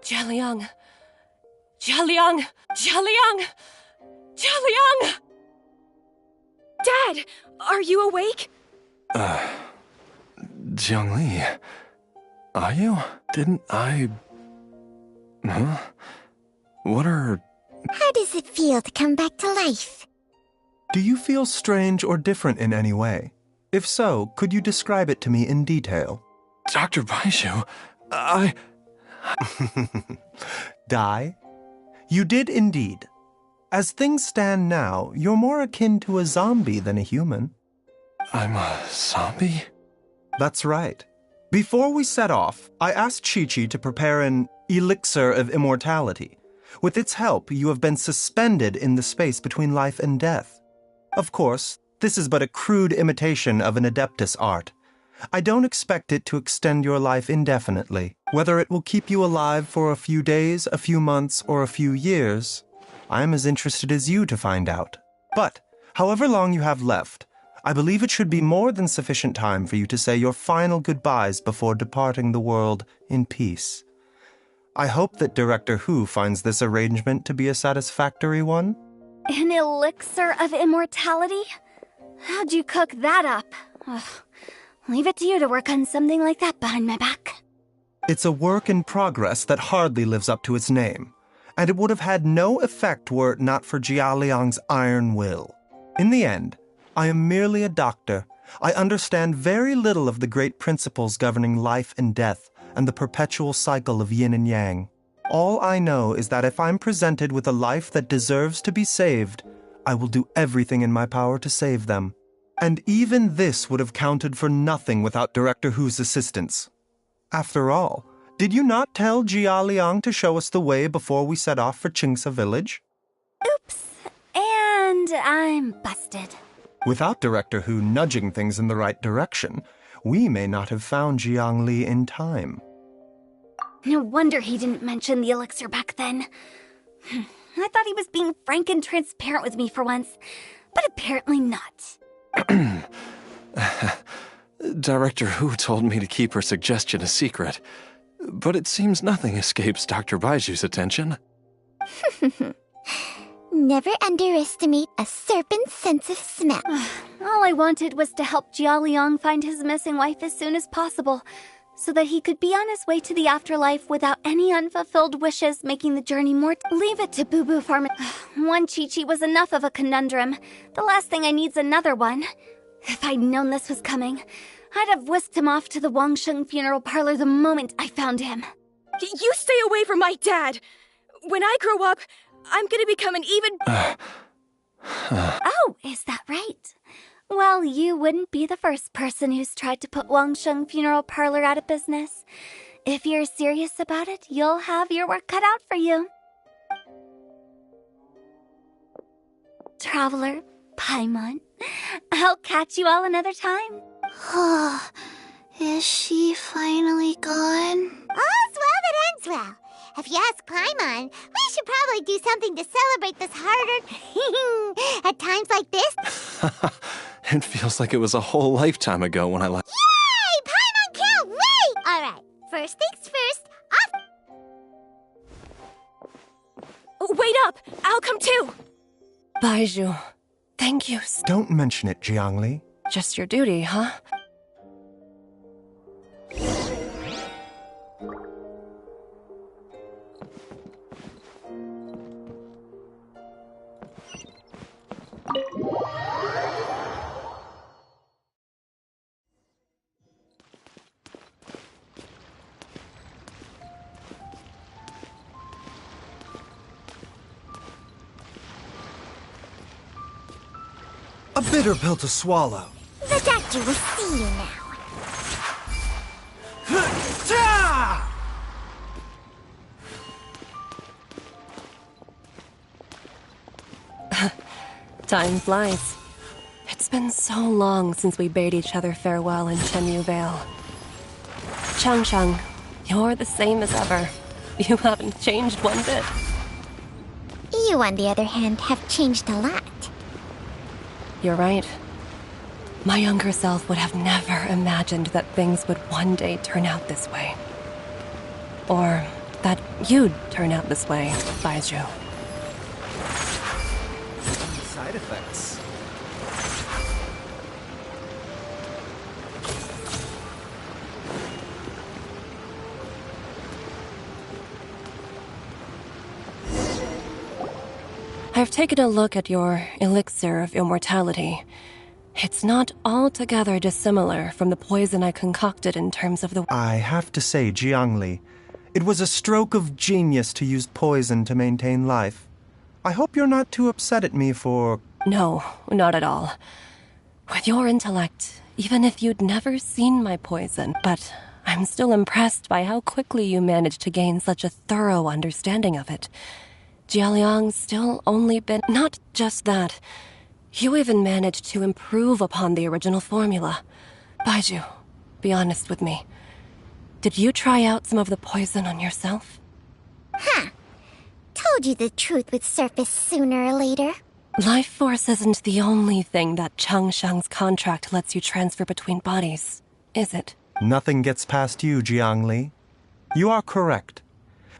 Jialiang! Jialiang! Jialiang! Jialiang! Dad, are you awake? Jiang Li, are you? Didn't I... Huh? What are... How does it feel to come back to life? Do you feel strange or different in any way? If so, could you describe it to me in detail? Dr. Baiju, I... Die? You did indeed. As things stand now, you're more akin to a zombie than a human. I'm a zombie? That's right. Before we set off, I asked Chi-Chi to prepare an elixir of immortality. With its help, you have been suspended in the space between life and death. Of course, this is but a crude imitation of an Adeptus art. I don't expect it to extend your life indefinitely. Whether it will keep you alive for a few days, a few months, or a few years, I am as interested as you to find out. But, however long you have left, I believe it should be more than sufficient time for you to say your final goodbyes before departing the world in peace. I hope that Director Hu finds this arrangement to be a satisfactory one. An elixir of immortality? How'd you cook that up? Ugh. Leave it to you to work on something like that behind my back. It's a work in progress that hardly lives up to its name, and it would have had no effect were it not for Jia Liang's iron will. In the end, I am merely a doctor. I understand very little of the great principles governing life and death and the perpetual cycle of yin and yang. All I know is that if I'm presented with a life that deserves to be saved, I will do everything in my power to save them. And even this would have counted for nothing without Director Hu's assistance. After all, did you not tell Jia Liang to show us the way before we set off for Qingsa village? Oops. And I'm busted. Without Director Hu nudging things in the right direction, we may not have found Jiang Li in time. No wonder he didn't mention the elixir back then. I thought he was being frank and transparent with me for once, but apparently not. Director Hu told me to keep her suggestion a secret, but it seems nothing escapes Dr. Baiju's attention. Never underestimate a serpent's sense of smell. All I wanted was to help Jia Liang find his missing wife as soon as possible, so that he could be on his way to the afterlife without any unfulfilled wishes making the journey more... Leave it to Boo Boo Farm. One Chi-Chi was enough of a conundrum. The last thing I need's another one. If I'd known this was coming, I'd have whisked him off to the Wangsheng funeral parlor the moment I found him. You stay away from my dad! When I grow up, I'm gonna become an even... Oh, is that right? Well, you wouldn't be the first person who's tried to put Wangsheng Funeral Parlor out of business. If you're serious about it, you'll have your work cut out for you. Traveler, Paimon, I'll catch you all another time. Is she finally gone? All's well that ends well. If you ask Paimon, we should probably do something to celebrate this hard-earned... at times like this. It feels like it was a whole lifetime ago when I left. Yay! Paimon can't wait! Alright, first things first, off... Wait up! I'll come too! Baiju, thank you. Don't mention it, Jiangli. Just your duty, huh? A bitter pill to swallow. The doctor will see you now. Time flies. It's been so long since we bade each other farewell in Chenyu Vale. Changshang, you're the same as ever. You haven't changed one bit. You, on the other hand, have changed a lot. You're right. My younger self would have never imagined that things would one day turn out this way. Or that you'd turn out this way, Baiju. Side effects. I've taken a look at your elixir of immortality. It's not altogether dissimilar from the poison I concocted in terms of the... I have to say, Jiangli, it was a stroke of genius to use poison to maintain life. I hope you're not too upset at me for... No, not at all. With your intellect, even if you'd never seen my poison, but I'm still impressed by how quickly you managed to gain such a thorough understanding of it. Jialiang's still only been... Not just that. You even managed to improve upon the original formula. Baiju, be honest with me. Did you try out some of the poison on yourself? Huh. Told you the truth would surface sooner or later. Life force isn't the only thing that Changsheng's contract lets you transfer between bodies, is it? Nothing gets past you, Jiangli. You are correct.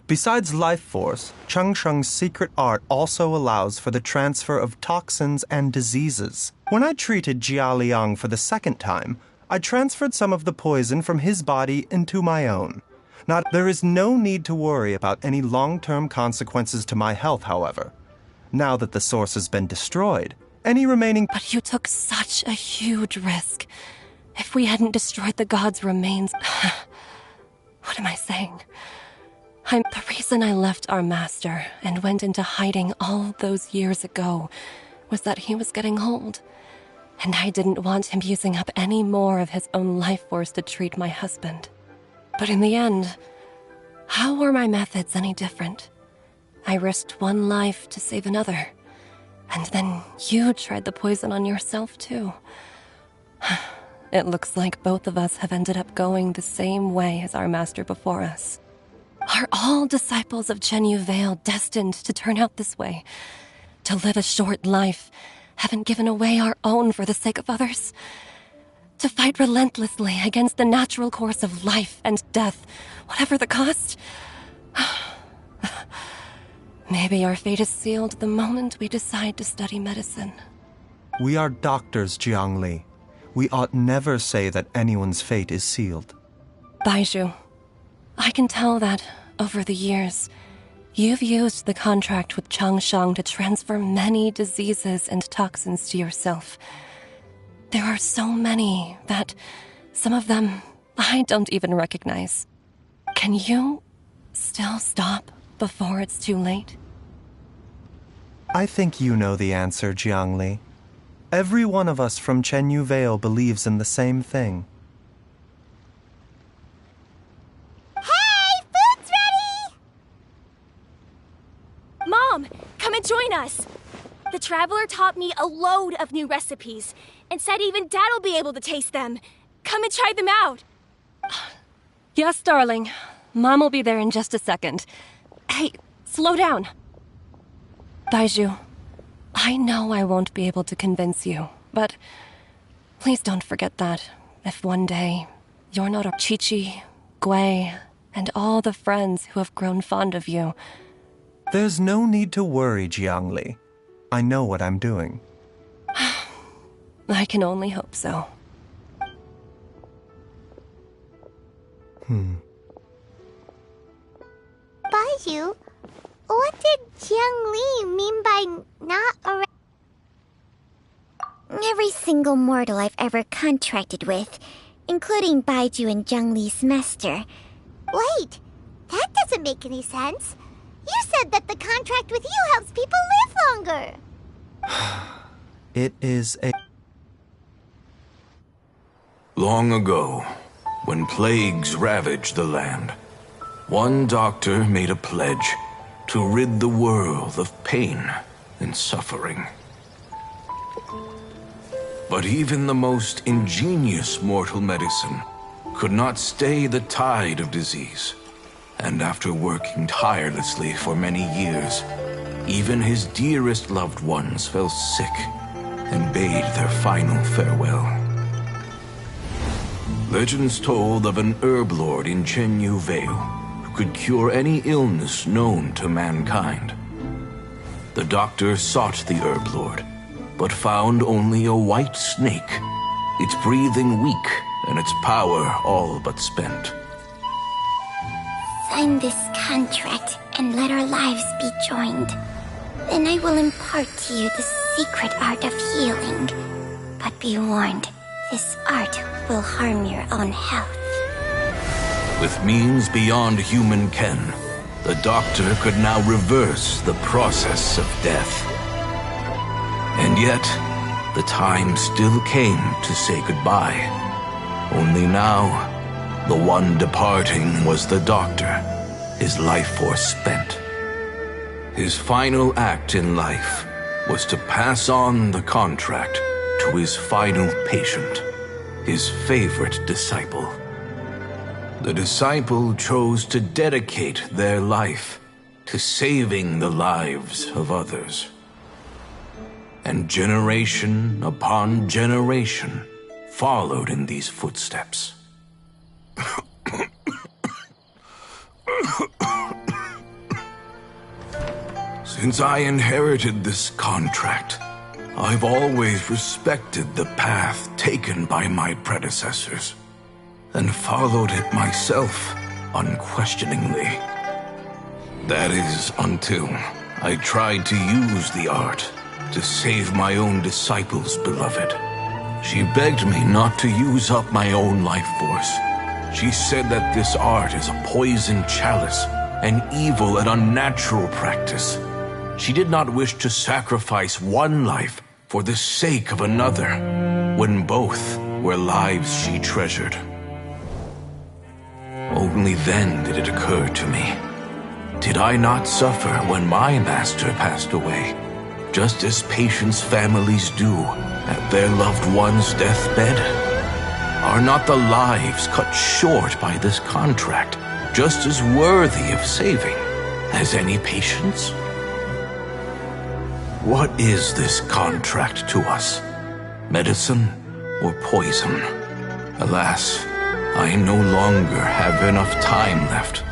Besides life force, Changsheng's secret art also allows for the transfer of toxins and diseases. When I treated Jia Liang for the second time, I transferred some of the poison from his body into my own. There is no need to worry about any long-term consequences to my health, however. Now that the source has been destroyed, any remaining... But you took such a huge risk. If we hadn't destroyed the god's remains... What am I saying? The reason I left our master and went into hiding all those years ago was that he was getting old. And I didn't want him using up any more of his own life force to treat my husband. But in the end, how were my methods any different? I risked one life to save another. And then you tried the poison on yourself, too. It looks like both of us have ended up going the same way as our master before us. Are all disciples of Chenyu Vale destined to turn out this way? To live a short life, having given away our own for the sake of others? To fight relentlessly against the natural course of life and death, whatever the cost? Maybe our fate is sealed the moment we decide to study medicine. We are doctors, Jiangli. We ought never say that anyone's fate is sealed. Baiju, I can tell that, over the years, you've used the contract with Changsheng to transfer many diseases and toxins to yourself. There are so many that some of them I don't even recognize. Can you still stop before it's too late? I think you know the answer, Jiangli. Every one of us from Chenyu Vale believes in the same thing. Hey, food's ready! Mom, come and join us. The Traveler taught me a load of new recipes and said even Dad'll be able to taste them. Come and try them out. Yes, darling. Mom will be there in just a second. Hey, slow down. Baiju, I know I won't be able to convince you, but please don't forget that if one day you're not a Chi-Chi, Gui, and all the friends who have grown fond of you. There's no need to worry, Jiangli. I know what I'm doing. I can only hope so. Baiju, what did Jiang Li mean by not around? Every single mortal I've ever contracted with, including Baiju and Jiang Li's master. Wait, that doesn't make any sense. You said that the contract with you helps people live longer. It is a... Long ago, when plagues ravaged the land, one doctor made a pledge to rid the world of pain and suffering. But even the most ingenious mortal medicine could not stay the tide of disease. And after working tirelessly for many years, even his dearest loved ones fell sick and bade their final farewell. Legends told of an herb lord in Chenyu Vale who could cure any illness known to mankind. The doctor sought the herb lord, but found only a white snake, its breathing weak and its power all but spent. Sign this contract and let our lives be joined. Then I will impart to you the secret art of healing. But be warned, this art will harm your own health. With means beyond human ken, the doctor could now reverse the process of death. And yet, the time still came to say goodbye. Only now, The one departing was the doctor, his life force spent. His final act in life was to pass on the contract to his final patient, his favorite disciple. The disciple chose to dedicate their life to saving the lives of others. And generation upon generation followed in these footsteps. Since I inherited this contract, I've always respected the path taken by my predecessors, and followed it myself unquestioningly. That is until I tried to use the art to save my own disciple's beloved. She begged me not to use up my own life force. She said that this art is a poison chalice, an evil and unnatural practice. She did not wish to sacrifice one life for the sake of another, when both were lives she treasured. Only then did it occur to me. Did I not suffer when my master passed away, just as patients' families do at their loved one's deathbed? Are not the lives cut short by this contract just as worthy of saving as any patients? What is this contract to us? Medicine or poison? Alas, I no longer have enough time left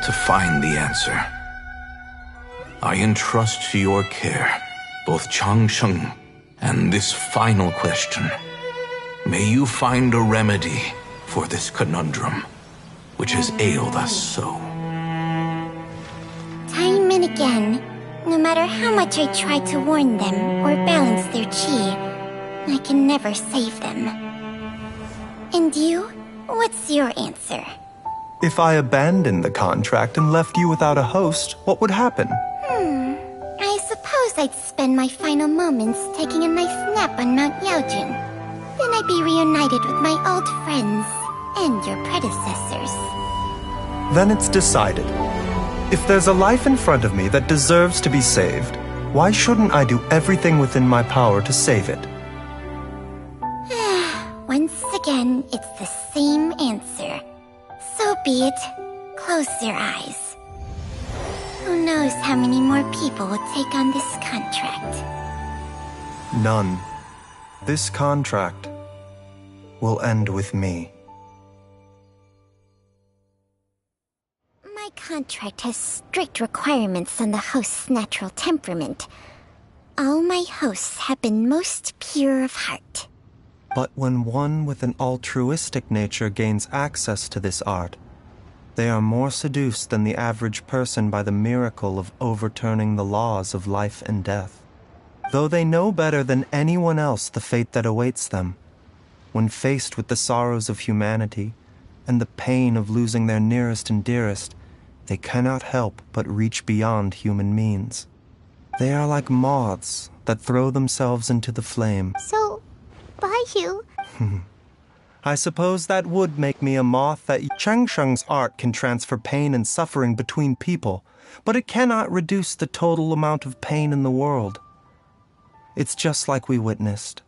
to find the answer. I entrust to your care both Changsheng and this final question. May you find a remedy for this conundrum, which has ailed us so. Time and again, no matter how much I try to warn them or balance their chi, I can never save them. And you? What's your answer? If I abandoned the contract and left you without a host, what would happen? I suppose I'd spend my final moments taking a nice nap on Mount Yaojin. Then I'd be reunited with my old friends and your predecessors. Then it's decided. If there's a life in front of me that deserves to be saved, why shouldn't I do everything within my power to save it? Once again, it's the same answer. So be it. Close your eyes. Who knows how many more people will take on this contract? None. This contract will end with me. My contract has strict requirements on the host's natural temperament. All my hosts have been most pure of heart. But when one with an altruistic nature gains access to this art, they are more seduced than the average person by the miracle of overturning the laws of life and death. Though they know better than anyone else the fate that awaits them, when faced with the sorrows of humanity and the pain of losing their nearest and dearest, they cannot help but reach beyond human means. They are like moths that throw themselves into the flame. So, Baiyu... I suppose that would make me a moth. That Changsheng's art can transfer pain and suffering between people, but it cannot reduce the total amount of pain in the world. It's just like we witnessed.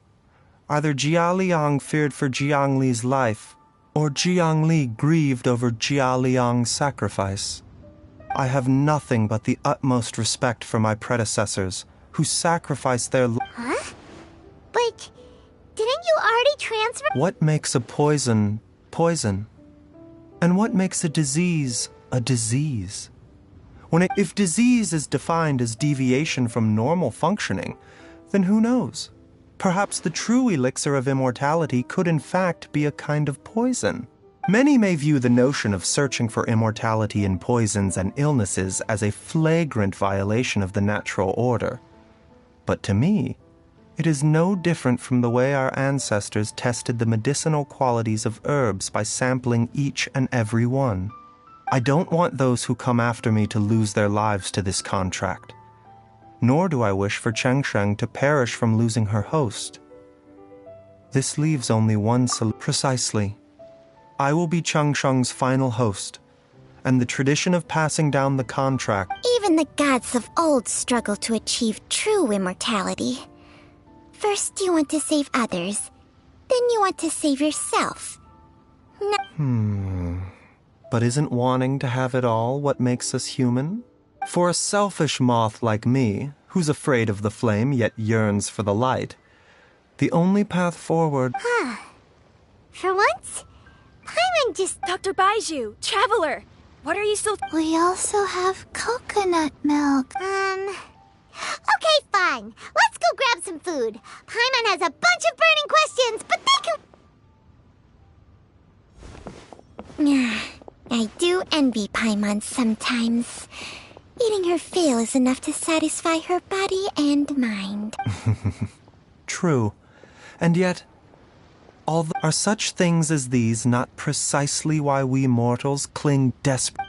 Either Jia Liang feared for Jiang Li's life, or Jiang Li grieved over Jia Liang's sacrifice. I have nothing but the utmost respect for my predecessors, who sacrificed their Huh? But... didn't you already transfer? What makes a poison, poison? And what makes a disease, a disease? If disease is defined as deviation from normal functioning, then who knows? Perhaps the true elixir of immortality could in fact be a kind of poison. Many may view the notion of searching for immortality in poisons and illnesses as a flagrant violation of the natural order. But to me, it is no different from the way our ancestors tested the medicinal qualities of herbs by sampling each and every one. I don't want those who come after me to lose their lives to this contract. Nor do I wish for Changsheng to perish from losing her host. This leaves only one solution. Precisely. I will be Chung Shung's final host, and the tradition of passing down the contract. Even the gods of old struggle to achieve true immortality. First you want to save others, then you want to save yourself. But isn't wanting to have it all what makes us human? For a selfish moth like me, who's afraid of the flame yet yearns for the light, the only path forward... For once, Paimon just... Dr. Baiju, Traveler, what are you still... We also have coconut milk. Okay, fine. Let's go grab some food. Paimon has a bunch of burning questions, but they can... I do envy Paimon sometimes. Eating her fill is enough to satisfy her body and mind. True. And yet, are such things as these not precisely why we mortals cling desperately?